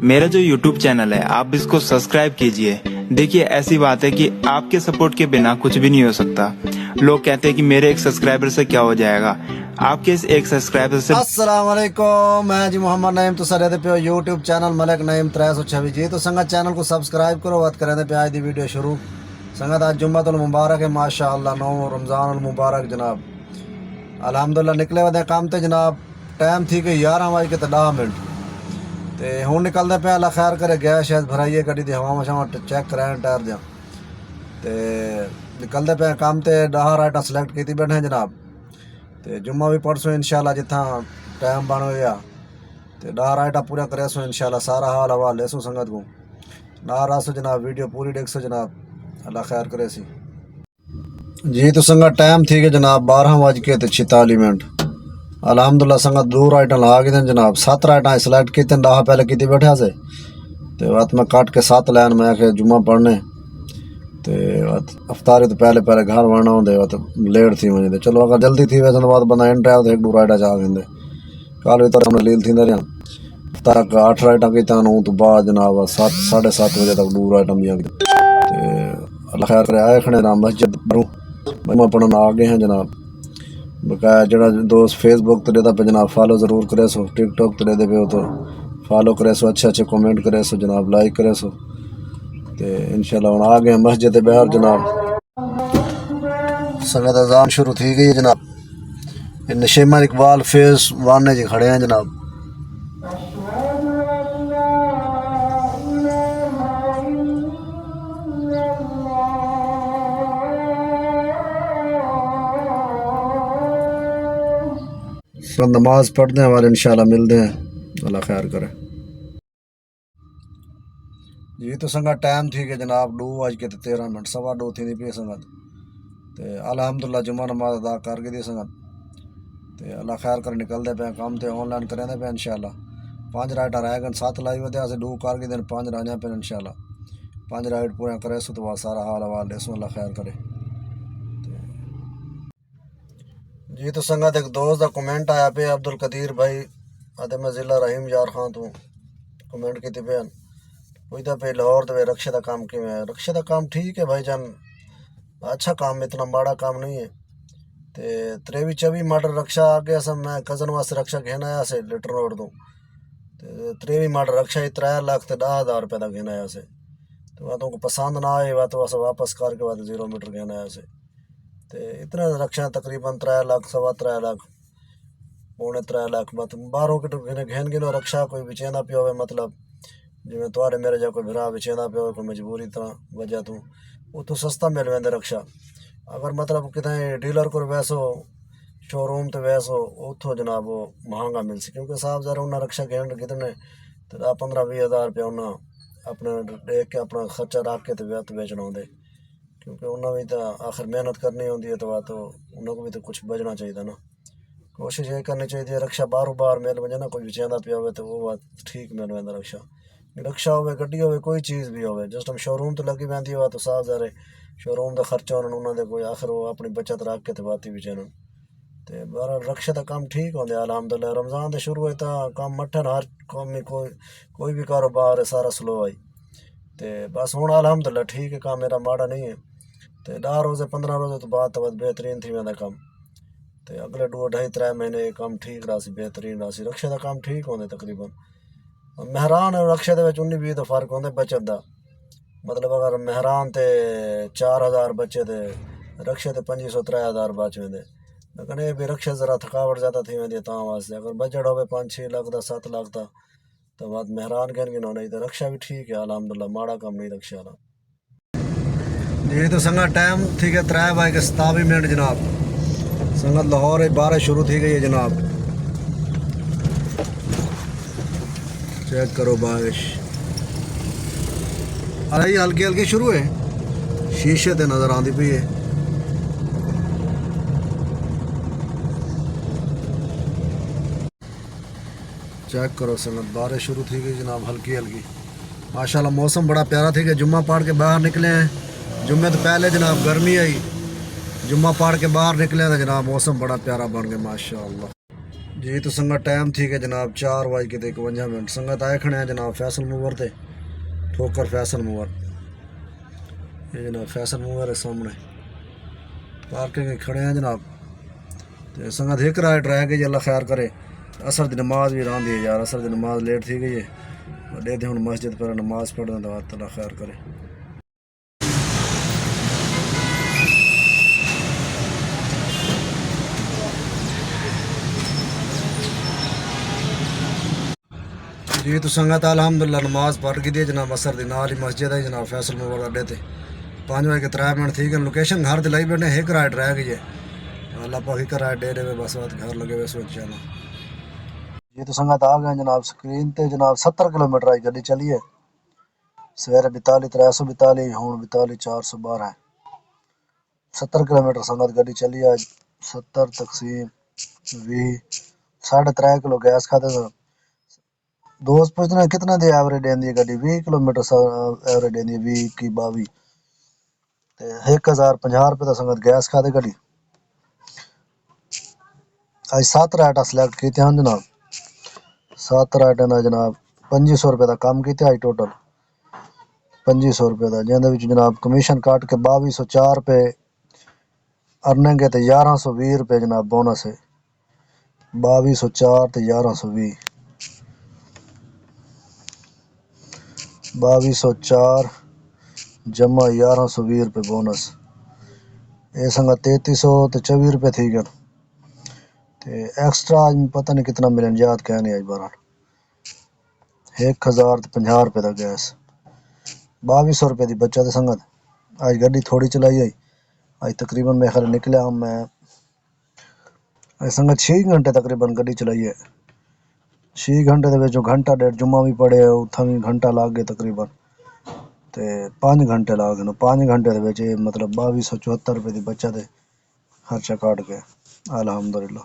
मेरा जो YouTube channel है आप इसको सब्सक्राइब कीजिए। देखिए ऐसी बात है कि आपके सपोर्ट के बिना कुछ भी नहीं हो सकता। लोग कहते हैं कि मेरे एक सब्सक्राइबर से क्या हो जाएगा, आपके इस एक सब्सक्राइबर से। अस्सलाम वालेकुम, मैं जी मोहम्मद नईम तुसा रहते पे यूट्यूब चैनल मलिक नईम 326 जी। तो संगत चैनल को सब्सक्राइब करो। बात करें पे आज दी वीडियो शुरू। संगत आज जुम्मतुल मुबारक है माशाअल्लाह, 9 रमज़ान मुबारक जनाब। अल्हम्दुलिल्लाह निकले वे काम ते जनाब। टाइम थी कि 11:10 ते हूँ निकलते पे। अल्लाह खैर करे, गैस शैस भराइए गड्डी दी हवा शवा चेक कराए टायर दियाँ ते निकलते पे काम ते। 10 राइटां सिलेक्ट की बैठे जनाब। ते जुम्मा भी पढ़सो इंशाल्लाह जिथा टाइम बन गया तो 10 राइटां पूरा करेसो इंशाल्लाह। सारा हाल हवाल लेसो संगत को ना रासो जनाब। वीडियो पूरी देखसो जनाब, अल्लाह खैर करे सी जी। तो संगत टाइम थी कि जनाब 12:46। अल्हम्दुलिल्लाह संगत 2 राइटां ला गए जनाब। 7 राइटां सिलेक्ट की 10 पहले की बैठा से तो बात मैं काट के 7 लैन मैं आखे जुम्मा पढ़ने तो अफ्तारी तो पहले पहले घर वरना होंगे तो लेट थी मुझे। चलो अगर जल्दी थी वैसे तो बाद बंदा इन टाइम तो 1-2 राइटां चा गए। कल भी तो लील थी रहा तक 8 राइटां की तो बाद जनाब 7-7:30 बजे तक 2 राइटां दियाँ। अल्लाह खैर करे आए खड़े ना मस्जिद मैं पढ़न आ गए हैं जनाब। बकाया जरा दोस्त फेसबुक तो देता पे जनाब फॉलो ज़रूर करे सो। टिकटॉक तो दे पे हो तो फॉलो करे सो, अच्छे अच्छे कमेंट करे सो जनाब, लाइक करे सो। तो इंशाल्लाह हम आ गए मस्जिद बहर जनाब। संगत अजान शुरू थी गई जनाब। नशेमा इकबाल फेस 1 जी खड़े हैं जनाब। नमाज पढ़ते हैं हमारे इंशाल्लाह मिलते हैं, अल्लाह खैर करे जी। तो संगत टाइम थी कि जनाब 2:13 2:15 थी पी संगत। तो अल्हम्दुलिल्लाह जुम्मा नमाज अदा कर गई थी संगत। तो अल्लाह खैर कर निकलते पे काम तो ऑनलाइन करें पे इंशाल्लाह। 5 राइटां रह गए, 7 लाई वे अस 2 कर गए 5 रहने पे इंशाल्लाह। 5 राइट पूरा करे सो तो सारा हाल हवाल ले सो, अल्लाह खैर करे जी। तो संगत एक दोस्त का कमेंट आया पे अब्दुल कदीर भाई आते मैं ज़िला रहीम यार खान तो कमेंट की पे पूछता पे लाहौर तो रक्षा का काम कि रक्षा का काम ठीक है भाई जान, अच्छा काम, इतना माड़ा काम नहीं है। तो 23-24 मॉडल रक्षा आगे अस मैं कज़न वास्ते रक्षा घेना आया से लीटर रोड तो 23 मॉडल रक्षा 3,10,000 रुपये का घेना आया से। तो वह तुमको पसंद ना आए वह तो अस वापस करके वह 0 मीटर घेना आया से। तो इतने रक्षा तकरीबन 3 लाख 3.25 लाख 3.25 लाख मत 12 किलो घेन गिनो रक्षा कोई बेचेंदा पे हो मतलब जिमें तुआरे मेरे जो कोई भरा बेचेंदा पे हो कोई मजबूरी तरह वजह तू वो तो सस्ता मिल वेंदे रक्षा। अगर मतलब कितने डीलर को वैसो शोरूम तो वैसो उतो जनाब वो महंगा मिल सी क्योंकि साहब जरा उन्हें रक्षा घेन कितने तो 10-15-20 हज़ार रुपया उन्हें अपने देख के अपना खर्चा रख के तो बेचना होंगे क्योंकि उन्हें भी तो आखिर मेहनत करनी होती है तो वह तो उन्होंने भी तो कुछ बचना चाहिए ना। कोशिश ये करनी चाहिए रक्षा बारों बार मिल वजे ना कोई बेचेंदा पिया हो तो वो बात ठीक मिल वेंदा रक्षा हो गड्डी हो कोई चीज़ भी हो जस्ट हम शोरूम तो लगी वहदी हो तो साफ ज़ारे शोरूम का खर्चा उन्होंने कोई आखिर वो अपनी बचत रख के तो बात ही बेचन तो बहर रक्षा का काम ठीक होंगे। अल्हम्दुलिल्लाह रमज़ान तो शुरू होता काम मठन हर कौम में कोई भी कारोबार है सारा स्लो आई तो बस हूँ अल्हम्दुलिल्लाह ठीक है काम मेरा माड़ा नहीं है। तो 10 रोज़े 15 रोज़े तो बाद बेहतरीन थी वेंदा काम तो अगले 2-2.5-3 महीने काम ठीक रहा बेहतरीन रहा। रक्षा का काम ठीक होंगे तकरीबन मेहरान और रक्षा के 19-20 का फर्क होंगे बचत का मतलब अगर मेहरान ते 4,000 बचे तो रक्षा ते 500-3,000 बच वेंदे लेकिन ये भी रक्षा जरा थकावट ज़्यादा थी वेंदी वास्ते अगर बजट हो 5-6 लाख का 7 लाख का तो बात मेहरान कहन गिनो नहीं तो रक्षा भी ठीक है अल्हम्दुलिल्लाह माड़ा काम नहीं रक्षा वाला जी। तो संगत टाइम थी कि 3:27 जनाब। संगत लाहौर बारिश शुरू थी गई है जनाब, चेक करो बारिश अरे हल्की हल्की शुरू है शीशे ते नज़र आती पई है। चेक करो संगत बारिश शुरू थी गई जनाब हल्की हल्की माशाल्लाह। मौसम बड़ा प्यारा थी कि जुम्मा पढ़ के बाहर निकले हैं। जुम्मे तो पहले जनाब गर्मी आई, जुम्मा पढ़ के बाहर निकले तो जनाब मौसम बड़ा प्यारा बन गया माशाल्लाह। जी तो संगत टाइम थी कि जनाब 4:51 संगत आए खड़े हैं जनाब फैसल मूवर थे ठोकर फैसल मूवर ये जनाब फैसल मूवर है सामने पार्किंग में खड़े हैं जनाब तो संगत एक राय ड्राई गई अल्लाह खैर करे असर की नमाज भी रांधी है यार असर की नमाज लेट थी गई है दे दे हूँ मस्जिद पर नमाज पढ़ने तो अल्लाह खैर करे। जी तो संगत अल्हम्दुलिल्लाह नमाज पढ़ गई है जनाब असर दी नाल ही मस्जिद है जनाब फैसल मूवर अड्डे ते 5:03 थी गए लोकेशन घर दिलाई बैठे एक राइड रह गई है अल्लाह पाक एक राइड दे दे बस बात घर लगे वैसे इंशाल्लाह। ये तो संगत आ गए जनाब स्क्रीन ते जनाब 70 किलोमीटर आई गड्डी चली है सवेरे 42 342 हूँ 42 412 70 किलोमीटर संगत गड्डी चली है 70 तकसीम 20 3.5 किलो गैस खाते थे दोस्त पूछते हैं कितना दे एवरेज देंदी है गड्डी 20 किलोमीटर एवरेज देंदी है 20 की 22 ते 1050 रुपये का संगत गैस खाते गड्डी आज 7 राइड सिलेक्ट की हैं जनाब 7 राइडों का जनाब 2500 रुपये का काम किया आज टोटल 2500 रुपये का जिंदे जनाब कमीशन काट के 2204 रुपये अर्निंग है तो 1120 रुपये जनाब बोनस है 2204 तो 1120 2204 जमा 1120 रुपये बोनस ये संगा 3300 तो 24 रुपये थी गए ते एक्स्ट्रा आज पता नहीं कितना मिलन याद क्या नहीं आज 1050 रुपये का गैस 2200 रुपये की बचत संगत आज गड्डी थोड़ी चलाई आई आज तकरीबन मैं खैर निकलिया हूँ मैं आज संगत 6 घंटे तकरीबन गड्डी चलाई है 6 घंटे के घंटा डेढ़ जुम्मा भी पड़े उतना भी घंटा लाग गए तकरीबन ते 5 घंटे लाग गए 5 घंटे के मतलब 2274 रुपये की बचत है खर्चा काट के अल्हम्दुलिल्लाह।